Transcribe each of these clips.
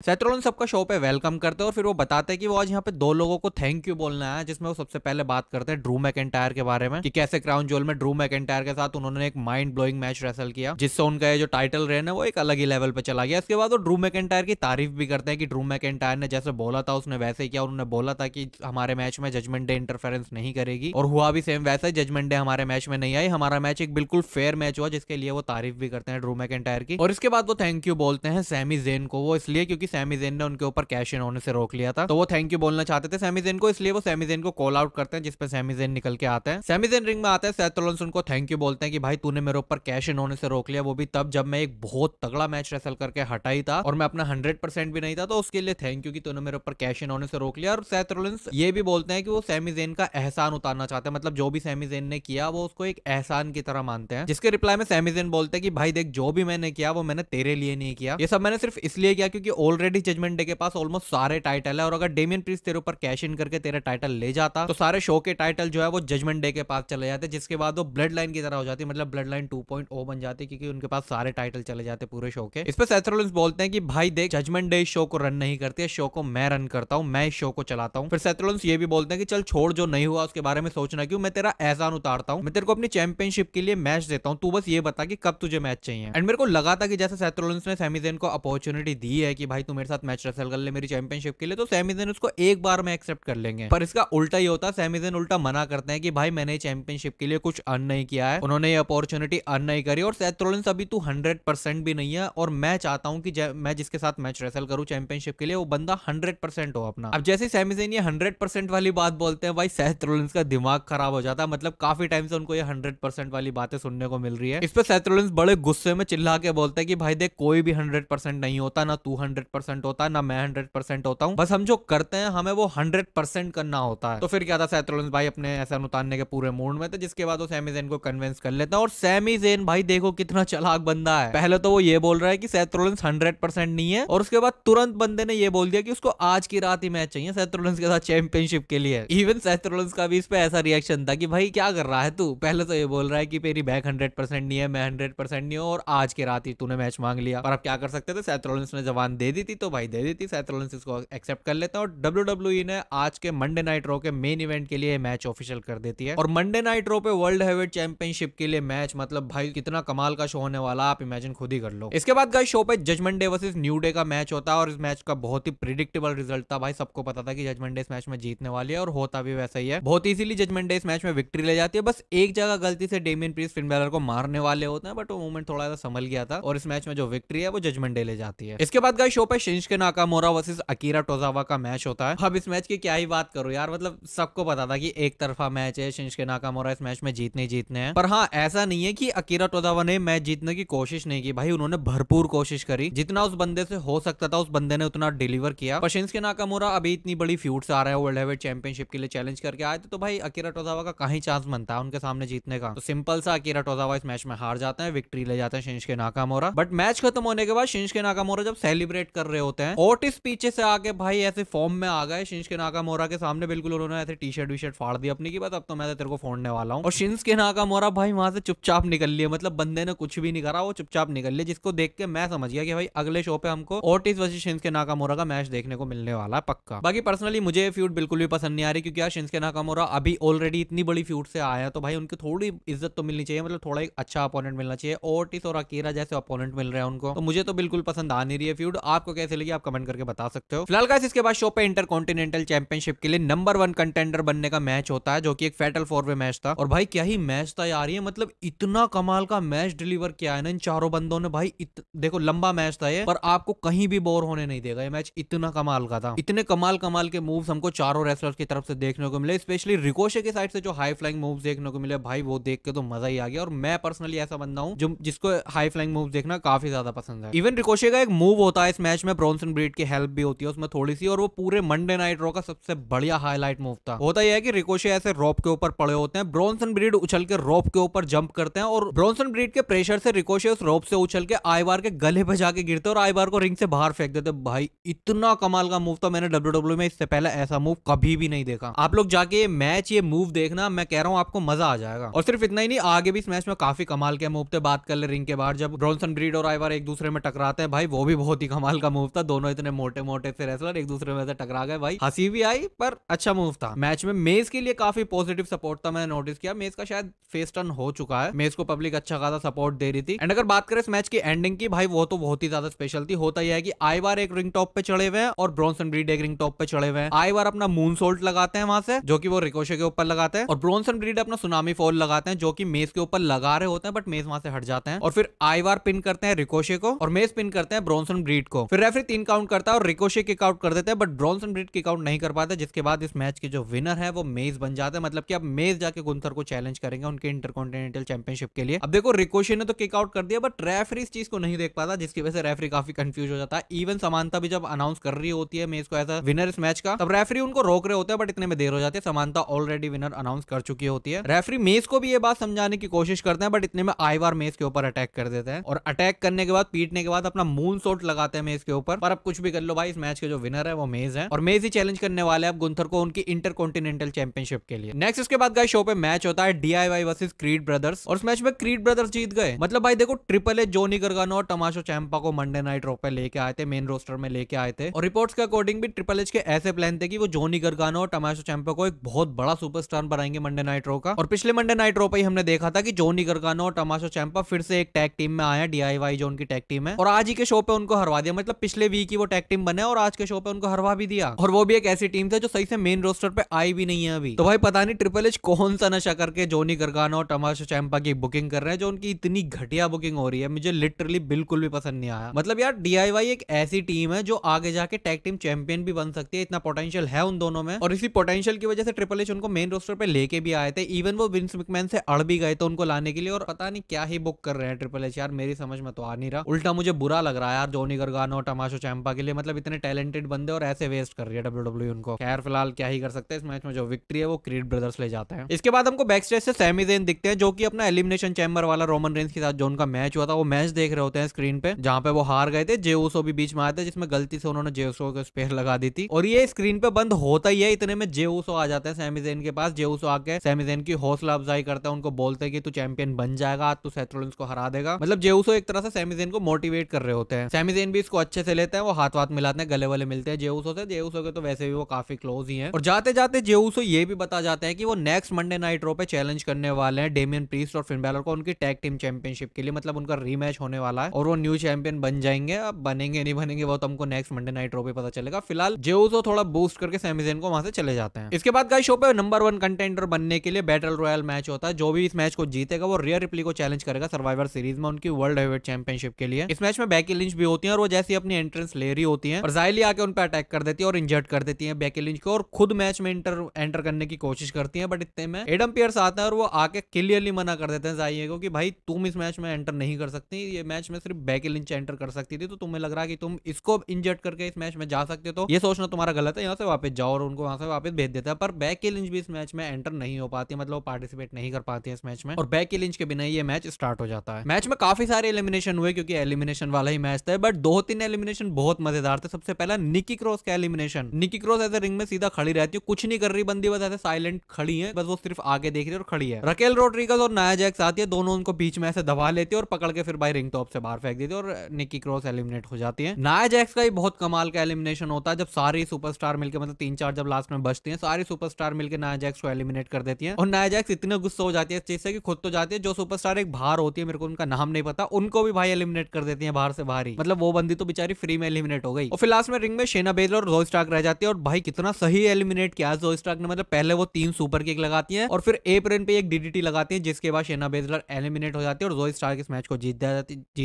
Seth Rollins सबका show पे welcome करते हैं और फिर वो बताते हैं कि वो आज यहाँ पे दो लोगों को थैंक यू बोलना है, जिसमें वो सबसे पहले बात करते हैं ड्रू मैकिंटायर के बारे में कि कैसे क्राउन ज्वेल में ड्रू मैकिंटायर के साथ उन्होंने एक माइंड ब्लोइंग मैच रेसल किया, जिससे उनका ये जो टाइटल रेन है वो एक अलग ही लेवल पे चला गया। इसके बाद वो ड्रू मैकिंटायर की तारीफ भी करते हैं कि ड्रू मैकिंटायर ने जैसे बोला था उसने वैसे ही किया, उन्होंने बोला था कि हमारे मैच में जजमेंट डे इंटरफेरेंस नहीं करेगी और हुआ भी सेम वैसा ही, जजमेंट डे हमारे मैच में नहीं आई, हमारा मैच एक बिल्कुल फेयर मैच हुआ, जिसके लिए वो तारीफ भी करते हैं ड्रू मैकिंटायर की। और इसके बाद वो थैंक यू बोलते हैं सैमी ज़ेन को, वो इसलिए क्योंकि सैमी ज़ेन ने उनके ऊपर कैश इन होने से रोक लिया था, तो वो थैंक यू बोलना चाहते थे सैमी ज़ेन को, इसलिए वो सैमी ज़ेन को कॉल आउट करते हैं, जिसपे सैमी ज़ेन निकल के आते हैं। सैमी ज़ेन रिंग में आते हैं, सेथ रॉलिन्स उनको थैंक यू बोलते हैं कि भाई तूने मेरे ऊपर कैश इन होने से रोक लिया, वो भी तब जब मैं एक बहुत तगड़ा मैच रेसल करके हटा ही था और मैं अपना 100% भी नहीं था, तो उसके लिए थैंक यू कि तूने मेरे ऊपर कैश इन होने से रोक लिया। और सेथ रॉलिन्स ये भी बोलते हैं कि वो सैमी ज़ेन का एहसान उतारना चाहते हैं, मतलब जो भी सैमी ज़ेन ने किया वो उसको एक एहसान की तरह मानते हैं, जिसके रिप्लाई में सैमी ज़ेन बोलते हैं कि भाई देख, जो भी मैंने किया वो मैंने तेरे लिए नहीं किया, ये सब मैंने सिर्फ इसलिए किया क्योंकि ऑलरेडी जजमेंट डे के पास ऑलमोस्ट सारे टाइटल है, और अगर डेमियन प्रीस्ट तेरे ऊपर कैश इन करके तेरा टाइटल ले जाता तो सारे शो के टाइटल जो है वो जजमेंट डे के पास चले जाते, जिसके बाद वो ब्लड लाइन की तरह हो जाती, मतलब ब्लड लाइन 2.0 बन जाती, क्योंकि उनके पास सारे टाइटल चले जाते पूरे शो के। इस पे सेथ रॉलिन्स बोलते हैं कि भाई देख, जजमेंट डे इस शो को रन नहीं करती है, शो को मैं रन करता हूं, मैं इस शो को चलाता हूं। फिर सेथ रॉलिन्स ये भी बोलते हैं कि चल छोड़, जो नहीं हुआ उसके बारे में सोचना क्यों, मैं तेरा एहसान उतारता हूं, मैं तेरे को अपनी चैंपियनशिप के लिए मैच देता हूं, तू बस ये बता कि कब तुझे मैच चाहिए। एंड मेरे को लगा था कि जैसे सेथ रॉलिन्स ने सैमी ज़ेन को अपॉर्चुनिटी दी है कि भाई तू मेरे साथ मैच रेसल कर ले मेरी चैंपियनशिप के लिए, तो सैमी ज़ेन उसको एक बार में एक्सेप्ट कर लेंगे, पर इसका उल्टा ही होता, सैमी ज़ेन उल्टा मना करते हैं कि भाई मैंने चैंपियनशिप के लिए कुछ अर्न नहीं किया है, उन्होंने ये अपॉर्चुनिटी अर्न नहीं करी, और सेथ रॉलिन्स अभी तू 100% भी नहीं है, और मैं चाहता हूं कि मैं जिसके साथ मैच रेसल करूं चैंपियनशिप के लिए वो बंदा 100% हो अपना। अब जैसे सैमी ज़ेन ये 100% वाली बात बोलते हैं, भाई सेथ रॉलिन्स का दिमाग खराब हो जाता है, मतलब काफी टाइम से उनको ये 100% वाली बातें सुनने को मिल रही है। इस पे सेथ रॉलिन्स बड़े गुस्से में चिल्ला के बोलते हैं कि भाई देख, कोई भी 100% नहीं होता, ना तू 100% होता, ना मैं 100% होता हूं, बस हम जो करते हैं हमें वो 100% करना होता है। तो फिर क्या था, सेथ रॉलिन्स भाई अपने एहसान उतारने के पूरे मूड में थे, जिसके बाद वो सैमी ज़ेन को कन्विंस कर लेता है। और सैमी ज़ेन भाई देखो कितना चालाक बंदा है, पहले तो वो ये बोल रहा है कि सेथ रॉलिन्स 100% नहीं है, और उसके बाद तुरंत बंदे ने ये बोल दिया कि उसको आज की रात ही मैच चाहिए सेथ रॉलिन्स के साथ चैंपियनशिप के लिए। इवन सेथ रॉलिन्स का भी इस पे ऐसा रिएक्शन था कि भाई क्या कर रहा है तू, पहले तो ये बोल रहा है कि मेरी बैक 100% नहीं है, मैं 100% नहीं हूं, और आज की रात ही तूने मैच मांग लिया। पर अब क्या कर सकते थे, सेथ रॉलिन्स ने जबान दे दी थी तो भाई दे दी थी, सेथ रॉलिन्स इसको एक्सेप्ट कर लेता है। और WWE ने आज के मंडे नाइट रॉ के मेन इवेंट के लिए मैच ऑफिशियल कर देती है, और मंडे नाइट रॉ पे वर्ल्ड हेवीवेट चैंपियनशिप के लिए मैच, मतलब भाई कितना कमाल का शो होने वाला, आप इमेजिन खुद ही कर लो। इसके बाद गाइस शो पे Judgment Day versus New Day का मैच होता है, और इस मैच का बहुत ही प्रिडिक्टेबल रिजल्ट था, भाई सबको पता था कि जजमेंट डे इस मैच में जीतने वाली है, और होता भी वैसा ही है, बहुत इजीली जजमेंट डे इस मैच में विक्ट्री ले जाती है। बस एक जगह गलती से डेमियन प्रीस्ट फिन बैलर को मारने वाले होते हैं, बट वो मूवमेंट थोड़ा सा संभल गया था, और इस मैच में जो विक्ट्री है वो जजमेंट डे ले जाती है। इसके बाद गाइस शो पे शिंजुके नाकामोरा वर्सेस अकीरा टोजावा का मैच होता है। अब इस मैच की क्या ही बात करो यार, मतलब सबको पता था कि एक तरफा मैच है, शिंजुके नाकामोरा इस मैच में जीतने हैं, पर हाँ ऐसा नहीं है कि अकीरा टोजावा ने मैच जीतने की कोशिश नहीं की, भाई उन्होंने भरपूर कोशिश करी, जितना उस बंदे से हो सकता था उस बंदे ने उतना डिलीवर किया। पर शिंजुके नाकामोरा अभी इतनी बड़ी फ्यूड से आ रहा है, वर्ल्ड हेवीवेट चैंपियनशिप के लिए चैलेंज करके आए थे, तो भाई अकीरा टोजावा का कहीं चांस बनता है उनके सामने जीतने का, तो सिंपल सा अकीरा टोजावा इस मैच में हार जाते हैं, विक्ट्री ले जाते हैं शिंजुके नाकामोरा। बट मैच खत्म होने के बाद शिंजुके नाकामोरा जब सेलिब्रेट कर रहे होते हैं, ओटिस पीछे से आके भाई ऐसे फॉर्म में आ गए शिंजुके नाकामोरा के सामने, बिल्कुल उन्होंने ऐसे टी शर्ट फाड़ दी अपनी की बात, अब तो मैं तेरे को फोड़ने वाला हूं, और शिंजुके नाकामोरा भाई वहां से चुपचाप निकल लिए, मतलब बंदे ने कुछ भी नहीं करा, वो चुपचाप निकल लिए, जिसको देख के मैं समझ गया कि भाई अगले शो पे हमको ओटिस वर्सेस शिंजुके नाकामोरा का मैच देखने को मिलने वाला है पक्का। बाकी पर्सनली मुझे ये फ्यूड बिल्कुल भी पसंद नहीं आ रही, क्योंकि यार शिंजुके नाकामोरा अभी ऑलरेडी इतनी बड़ी फ्यूड से आया है, तो भाई उनकी थोड़ी इज्जत तो मिलनी चाहिए, मतलब थोड़ा एक अच्छा अपोनेंट मिलना चाहिए। ओटिस और अकीरा जैसे अपोनेंट मिल रहे हैं उनको, तो मुझे तो बिल्कुल पसंद आ नहीं रही है फ्यूड। आपको कैसे लगी आप कमेंट करके बता सकते हो। फिलहाल गाइस इसके बाद शो पे इंटरकॉन्टिनेंटल चैंपियनशिप के लिए नंबर 1 कंटेंडर बनने का मैच होता है, जो कि एक फैटल 4-वे मैच था, और भाई क्या ही मैच था यार ये, मतलब इतना कमाल का मैच डिलीवर किया है ना इन चारों बंदों ने भाई। देखो लंबा मैच था ये, पर आपको कहीं भी बोर होने नहीं देगा ये मैच, इतना कमाल का था, इतने कमाल के मूव्स हमको चारों रेसलर्स की तरफ से देखने को मिले, स्पेशली रिकोशे की साइड से जो हाई फ्लाइंग मूव्स देखने को मिले, भाई वो देख के तो मजा ही आ गया। और मैं पर्सनली ऐसा बंदा हूं जो जिसको हाई फ्लाइंग मूव्स देखना काफी ज्यादा पसंद है। इवन रिकोशे का एक मूव होता है इस मैच में, ब्रॉन्सन ब्रीड की हेल्प भी होती है उसमें थोड़ी सी, और वो पूरे मंडे नाइट रॉ का सबसे बढ़िया हाईलाइट मूव था। होता यह है कि रिकोशे ऐसे रोप के ऊपर पड़े होते हैं, ब्रॉन्सन ब्रीड उछल के रोप के ऊपर जंप करते हैं, और ब्रॉन्सन ब्रीड के प्रेशर से रिकोशे उस रोप से उछल के आइवार के गले पे जाके गिरते और आइवार को रिंग से बाहर फेंक देते। भाई इतना कमाल का मूव था, मैंने WWE में इससे पहले ऐसा मूव कभी भी नहीं देखा। आप लोग जाके मैच ये मूव देखना, मैं कह रहा हूं आपको मजा आ जाएगा। और सिर्फ इतना ही नहीं, आगे भी इस मैच में काफी कमाल के मूव थे। बात कर ले रिंग के बाहर जब ब्रॉन्सन ब्रीड और आइवार एक दूसरे में टकराते हैं, भाई वो भी बहुत ही कमाल का का मूव था, दोनों इतने मोटे मोटे से रेसलर एक दूसरे में से टकरा गए भाई, हंसी भी आई पर अच्छा मूव था। मैच में मेज के लिए काफी पॉजिटिव सपोर्ट था, मैंने नोटिस किया। मेज का शायद फेस टर्न हो चुका है, मेज को पब्लिक अच्छा खासा सपोर्ट दे रही थी। एंड अगर बात करें इस मैच की एंडिंग की, भाई वो तो बहुत ही ज्यादा स्पेशल थी। होता यह है कि आइवार एक रिंग टॉप पे चढ़े हुए हैं और ब्रॉन्सन ब्रीड एक रिंग टॉप पे चढ़े हुए हैं। आइवार अपना मून सोल्ट लगाते हैं वहां से, जो कि वो रिकोशे के ऊपर लगाते हैं, और ब्रॉन्सन ब्रीड अपना सुनामी फॉल लगाते हैं, जो कि मेज के ऊपर लगा रहे होते हैं, बट मेज वहां से हट जाते हैं। और फिर आइवार पिन करते हैं रिकोशे को और मेज पिन करते हैं ब्रॉन्सन ब्रीड को। फिर रेफरी 3 काउंट करता है और रिकोशे किक आउट कर देते हैं, but Bronson breed kick out नहीं कर पाते, जिसके बाद इस मैच के जो विनर है वो मेज बन जाते हैं। मतलब कि अब मेज जाके गुंथर को चैलेंज करेंगे उनके इंटरकॉन्टिनेंटल चैंपियनशिप के लिए। अब देखो रिकोशे ने तो किक आउट कर दिया, बट रेफरी इस चीज को नहीं देख पाता, जिसकी वजह से रेफरी काफी कंफ्यूज हो जाता है। इवन समानता भी जब अनाउंस कर रही होती है मेज को एज विनर इस मैच का, तब रेफरी उनको रोक रहे होते हैं, बट इतने में देर हो जाती है। समानता ऑलरेडी विनर अनाउंस कर चुकी होती है। रेफरी मेज को भी ये बात समझाने की कोशिश करते हैं, बट इतने में आइवार मेज के ऊपर अटैक कर देते हैं, और अटैक करने के बाद, पीटने के बाद अपना मून सोल्ट लगाते हैं मेज के ऊपर। पर अब कुछ भी कर लो भाई, इस मैच के जो विनर है वो मेज है, और मेज ही चैलेंज करने वाले हैं अब गुंथर को उनकी इंटरकॉन्टिनेंटल चैंपियनशिप के लिए। नेक्स्ट इसके बाद गाइस शो पे मैच होता है DIY वर्सेस क्रीड ब्रदर्स, और इस मैच में क्रीड ब्रदर्स जीत गए। मतलब भाई देखो, ट्रिपल एच, जॉनी गर्गानो और टमाशो चैंपा को मंडे नाइट रॉ पे लेके आए थे, मेन रोस्टर में लेके आए थे। और रिपोर्ट्स के अकॉर्डिंग भी ट्रिपल एच के ऐसे प्लान थे कि वो जॉनी गर्गानो और टमाशो चैंपा को एक बहुत बड़ा सुपरस्टार बनाएंगे मंडे नाइट रॉ का। और पिछले मंडे नाइट रॉ पे ही हमने देखा था कि जॉनी गर्गानो और टमाशो चैंपा फिर से एक टैग टीम में आया, DIY जो उनकी टैग टीम है, और आज ही के शो पे उनको हरवा दिया। मतलब पिछले वीक ही वो टैग टीम बने और आज के शो पे उनको हरवा भी दिया। और वो भी एक ऐसी टीम थी जो सही से मेन रोस्टर पे आई भी नहीं है अभी। तो भाई पता नहीं ट्रिपल एच कौन सा नशा करके जॉनी गर्गानो और टमाशो चैंपा की बुकिंग कर रहे हैं, जो उनकी इतनी घटिया बुकिंग हो रही है, मुझे लिटरली बिल्कुल भी पसंद नहीं आया। मतलब यार DIY एक ऐसी टीम है जो आगे जाके टैग टीम चैंपियन भी बन सकती है, इतना पोटेंशियल है उन दोनों में, और इसी पोटेंशियल की वजह से ट्रिपल एच उनको मेन रोस्टर पे लेके भी आए थे। इवन वो विंस मैकमैन से अड़ भी गए थे उनको लाने के लिए, और पता नहीं क्या ही बुक कर रहे हैं ट्रिपल एच यार, मेरी समझ में तो आ नहीं रहा। उल्टा मुझे बुरा लग रहा है यार जॉनी गर्गानो और टमाशो चैंपा के लिए, मतलब इतने टैलेंटेड बंदे और ऐसे वेस्ट कर रही है WWE उनको। खैर फिलहाल क्या ही कर सकते हैं, इस मैच में जो विक्ट्री है वो क्रीड ब्रदर्स ले जाते हैं। इसके बाद हमको बैक स्टेज से सैमी ज़ेन दिखते हैं, जो कि अपना एलिमिनेशन चैम्बर वाला रोमन रेंस के साथ जो उनका मैच हुआ था वो मैच देख रहे होते हैं स्क्रीन पे, जहां पे वो हार गए थे। जे उसो भी बीच में आए थे, जिसमें गलती से उन्होंने जे उसो को स्पेयर लगा दी थी, और ये स्क्रीन पे बंद होता ही है। इतने में जे उसो आ जाते हैं सैमी ज़ेन के पास। जे उसो आके सैमी ज़ेन की हौसला अफजाई करता है, उनको बोलते हैं कि तू चैंपियन बन जाएगा, आज तू सेथ रॉलिंस को हरा देगा। मतलब जे उसो एक तरह से सैमी ज़ेन को मोटिवेट कर रहे होते हैं। सैमी ज़ेन भी इसको अच्छे से लेते हैं, वो हाथ वाथ मिलाते हैं, गले वाले मिलते हैं जे उसो से। जे उसो के तो वैसे भी वो काफी क्लोज ही हैं। और जाते जाते जे उसो ये भी बता जाते हैं कि वो नेक्स्ट मंडे नाइट रॉ पे चैलेंज करने वाले हैं डेमियन प्रीस्ट और फिन बैलर को उनकी टैग टीम चैंपियनशिप के लिए। मतलब उनका रीमैच होने वाला है और वो न्यू चैंपियन बन जाएंगे। अब बनेंगे नहीं बनेंगे वो तो हमको नेक्स्ट मंडे नाइट रॉ पे पता चलेगा। फिलहाल जे उसो थोड़ा बूस्ट करके सैमी ज़ेन को वहां से चले जाते हैं। इसके बाद गाइस शो पे नंबर 1 कंटेंडर बनने के लिए बैटल रॉयल मैच होता है। जो भी इस मैच को जीतेगा वो रियर रिप्ली को चैलेंज करेगा सर्वाइवर सीरीज में उनकी वर्ल्ड हेवीवेट चैंपियनशिप के लिए। इस मैच में बेकी लिंच भी होती है, और वो जैसी अपनी एंट्रेंस ले रही होती है और ज़ायली आके उन पे अटैक कर देती है और इंजर्ड कर देती है बेकी लिंच को, और खुद मैच में एंटर करने की कोशिश करती है। बट इतने में एडम पियर्स आता है और वो आके क्लियरली मना कर देते हैं ज़ायली को कि भाई तुम इस मैच में एंटर नहीं कर सकती, ये मैच में सिर्फ बेकी लिंच एंटर कर सकती थी, तो तुम्हें लग रहा है कि तुम इसको इंजर्ड करके इस मैच में जा सकते हो, तो ये सोचना तुम्हारा गलत है, यहाँ से वापस जाओ। और उनको वहां से वापस भेज देता है। पर बेकी लिंच भी इस मैच में एंटर नहीं हो पाती, मतलब वो पार्टिसिपेट नहीं कर पाती है इस मैच में, और बेकी लिंच के बिना ये मैच स्टार्ट हो जाता है। मैच में काफी सारे एलिमिनेशन हुए क्योंकि एलिमिनेशन वाला ही मैच था, बट 2-3 एलिमिनेशन बहुत मजेदार थे। सबसे पहला निकी क्रॉस का एलिमिनेशन। निकी क्रॉस ऐसे रिंग में सीधा खड़ी रहती है, कुछ नहीं कर रही बंदी, बस ऐसे साइलेंट खड़ी है, बस वो सिर्फ आगे देख रही है और खड़ी है। रकेल रोड्रिगेज और नाया जैक्स आती है, दोनों उनको बीच में ऐसे दबा लेती है और पकड़ के फिर भाई रिंग टॉप से बाहर फेंक देती है, और निकी क्रॉस एलिमिनेट हो जाती है। नाया जैक्स का ही बहुत कमाल का एलिमिनेशन होता है, जब सारी सुपरस्टार मिलकर, मतलब 3-4 जब लास्ट में बचती हैं, सारी सुपरस्टार मिलकर नाया जैक्स को एलिमिनेट कर देती है। और नाया जैक्स इतने गुस्सा हो जाती है इस चीज से कि खुद तो जाती है, जो सुपरस्टार एक बाहर होती है, मेरे को उनका नाम नहीं पता, उनको भी भाई एलिमिनेट कर देती है बाहर से बाहर ही। मतलब वो बंदी तो बेचारी फ्री में एलिमिनेट हो गई। और फिर लास्ट में रिंग में शेना बेजलर और जोई स्टार्क रह जाती है, और भाई कितना सही एलिमिनेट किया जोई स्टार्क ने। मतलब पहले वो 3 सुपर किक लगाती है और फिर एप्रन पे एक डीडीटी लगाती है, जिसके बाद शेना बेजलर एलिमिनेट हो जाती है और जोई स्टार्क इस मैच को जीत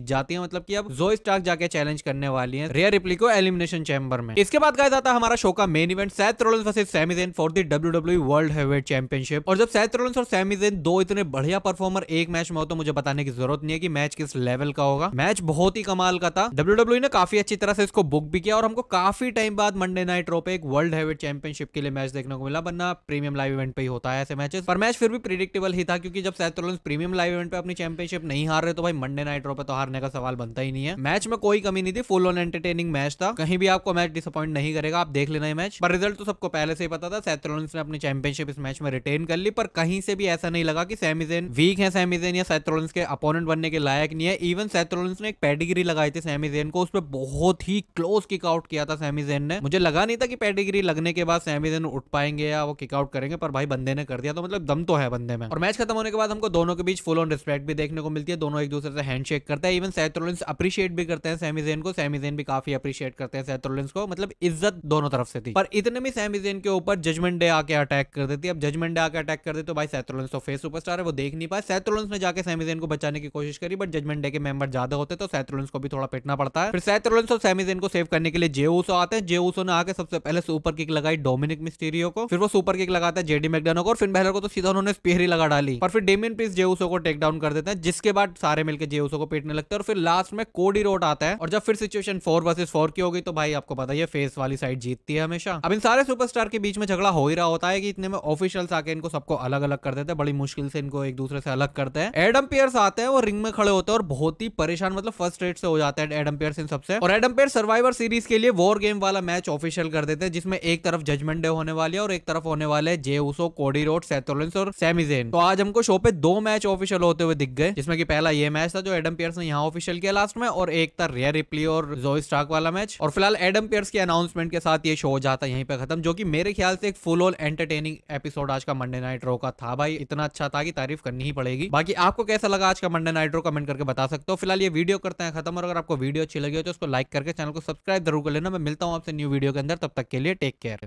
जाती है। मतलब कि अब जोई स्टार्क जाके चैलेंज करने वाली है रियर रिप्ली को एलिमिनेशन चैम्बर में। इसके बाद गाइस आता है हमारा शो का main event, Seth Rollins versus Sami Zayn for the WWE World Heavyweight Championship. और जब सेथ रॉलिंस और सैमी ज़ेन दो इतने बढ़िया परफॉर्मर एक मैच में हो, तो मुझे बताने की जरूरत नहीं है कि मैच किस लेवल का होगा। मैच बहुत ही कमाल का था। WWE ने काफी अच्छी तरह से इसको बुक भी किया, और हमको काफी टाइम बाद मंडे नाइट रॉ पे एक वर्ल्ड हेवीवेट चैंपियनशिप के लिए मैच देखने को मिला, वरना प्रीमियम लाइव इवेंट पे ही होता है ऐसे मैचेस। पर मैच फिर भी प्रेडिक्टेबल ही था, क्योंकि जब Seth Rollins premium live event पे अपनी चैंपियनशिप नहीं हार रहे, तो भाई मंडे नाइट रॉ पे तो हारने का सवाल बनता ही नहीं है। मैच में कोई कमी नहीं थी, फुल ऑन एंटरटेनिंग मैच था, कहीं भी आपको मैच डिसअपॉइंट नहीं करेगा, आप देख लेना ये मैच। पर रिजल्ट तो सबको पहले से ही पता था, सेथ रॉलिंस ने अपनी चैंपियनशिप इस मैच में रिटेन कर ली। पर कहीं से भी ऐसा नहीं लगा कि सैमी ज़ेन वीक है, सैमी ज़ेन या सेथ रॉलिंस के अपोनेंट बनने के लायक नहीं है। इवन सेथ रॉलिंस ने एक पेडिग्री लगाई थी सैमी ज़ेन को, उस पर बहुत ही क्लोज किक आउट किया था सैमी ज़ेन ने। मुझे लगा नहीं था कि पेडिग्री लगने के बाद सैमी ज़ेन उठ पाएंगे या वो किक आउट करेंगे, पर भाई बंदे ने कर दिया, तो मतलब दम तो है बंदे में। और मैच खत्म होने के बाद हमको दोनों के बीच फुल ऑन रिस्पेक्ट भी देखने को मिलती है, दोनों एक दूसरे से हैंडशेक करते हैं। इवन सेथ रॉलिंस अप्रिशिएट भी करते हैं सैमी ज़ेन को, सैमी ज़ेन भी काफी अप्रिशिएट करते हैं सेथ रॉलिंस को, मतलब इज्जत दोनों तरफ से थी। पर इतने में सैमी ज़ेन के ऊपर जजमेंट डे आके अटैक कर देती है। अब जजमेंट डे आके अटैक कर दे तो भाई सेथ रॉलिंस तो फेस सुपरस्टार है, वो देख नहीं पाए। सेथ रॉलिंस ने जाके सैमी ज़ेन को बचाने की कोशिश करी, बट जजमेंट डे के मेंबर ज्यादा होते तो सेथ रॉलिंस को भी थोड़ा पिटना पड़ता है। फिर सेथ रॉलिंस और सैमी ज़ेन को सेव करने के लिए जे ऊसो आते हैं। जे ऊसो ने आके सबसे पहले सुपर किक लगाई डोमिनिक मिस्टीरियो को, फिर वो सुपर किक लगाता है जेडी मैकडोनाल्ड को, और फिन बैलर को तो सीधा उन्होंने स्पीयर ही लगा डाली। पर फिर डेमियन प्रीस्ट जे ऊसो को टेक डाउन कर देते हैं, जिसके बाद सारे मिलकर जे ऊसो को पीटने लगते हैं। और फिर लास्ट में कोडी रोड आता है, और जब फिर सिचुएशन 4 वर्सेस 4 की हो गई तो भाई आपको पता है फेस वाली साइड जीतती है हमेशा। अब इन सारे सुपरस्टार के बीच में झगड़ा हो ही रहा होता है कि इतने में ऑफिशियल्स आके इनको सबको अलग अलग कर देते हैं, बड़ी मुश्किल से इनको एक दूसरे से अलग करते हैं। एडम पियर्स आते हैं, वो रिंग में खड़े होते हैं और बहुत ही परेशान, मतलब फर्स्ट रेट से हो जाते हैं एडम पियर्स इन सबसे। और एडम पियर्स सर्वाइवर सीरीज के लिए वॉर गेम वाला मैच ऑफिशियल कर देते हैं, जिसमें एक तरफ जजमेंट डे होने वाली है और एक तरफ होने वाले जे ऊसो, कोडी रोड, सेथ रॉलिंस और सैमी ज़ेन। तो आज हमको शो पे 2 मैच ऑफिशियल होते हुए दिख गए, जिसमें कि पहला ये मैच था जो एडम पियर्स ने यहाँ ऑफिशियल किया लास्ट में, और एक था रिया रिप्ली और जोई स्टार्क वाला मैच। और फिलहाल एडम पियर्स के अनाउंसमेंट के साथ ये शो हो जाता है यहीं पे खत्म, जो कि मेरे ख्याल से एक फुल ऑन एंटरटेनिंग एपिसोड आज का मंडे नाइट रो का था। भाई इतना अच्छा था कि तारीफ करनी ही पड़ेगी। बाकी आपको कैसा लगा आज का मंडे नाइट रो, कमेंट करके बता सकते हो। फिलहाल ये वीडियो करते हैं खत्म, और अगर आपको वीडियो अच्छी लगी हो तो उसको लाइक करके चैनल को सब्सक्राइब जरूर कर लेना। मैं मिलता हूं आपसे न्यू वीडियो के अंदर, तब तक के लिए टेक केयर।